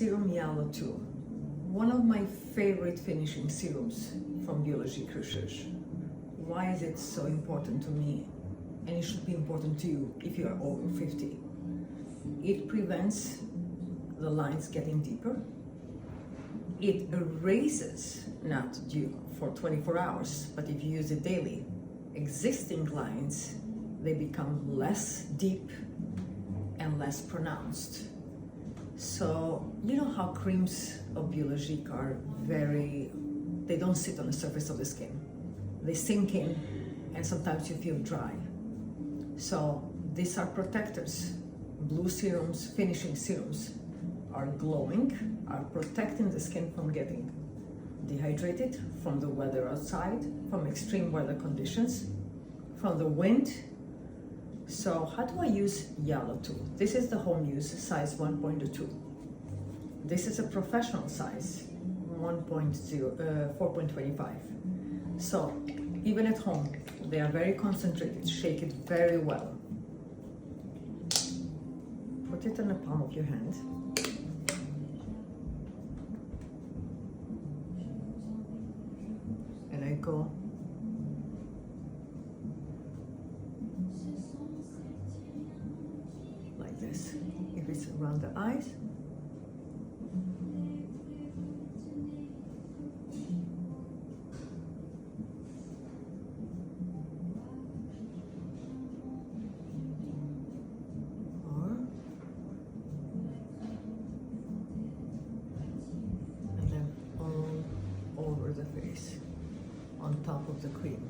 Serum Yall-O2, one of my favorite finishing serums from Biologique Research. Why is it so important to me, and it should be important to you if you are over 50? It prevents the lines getting deeper. It erases, not due for 24 hours, but if you use it daily, existing lines, they become less deep and less pronounced. So, you know how creams of Biologique are they don't sit on the surface of the skin. They sink in, and sometimes you feel dry. So these are protectors. Blue serums, finishing serums, are glowing, are protecting the skin from getting dehydrated, from the weather outside, from extreme weather conditions, from the wind. So how do I use Yall-O2? This is the home use size 1.2. This is a professional size 4.25. So even at home, they are very concentrated. Shake it very well. Put it in the palm of your hand. And I go like this. If it's around the eyes, and then all over the face, on top of the cream.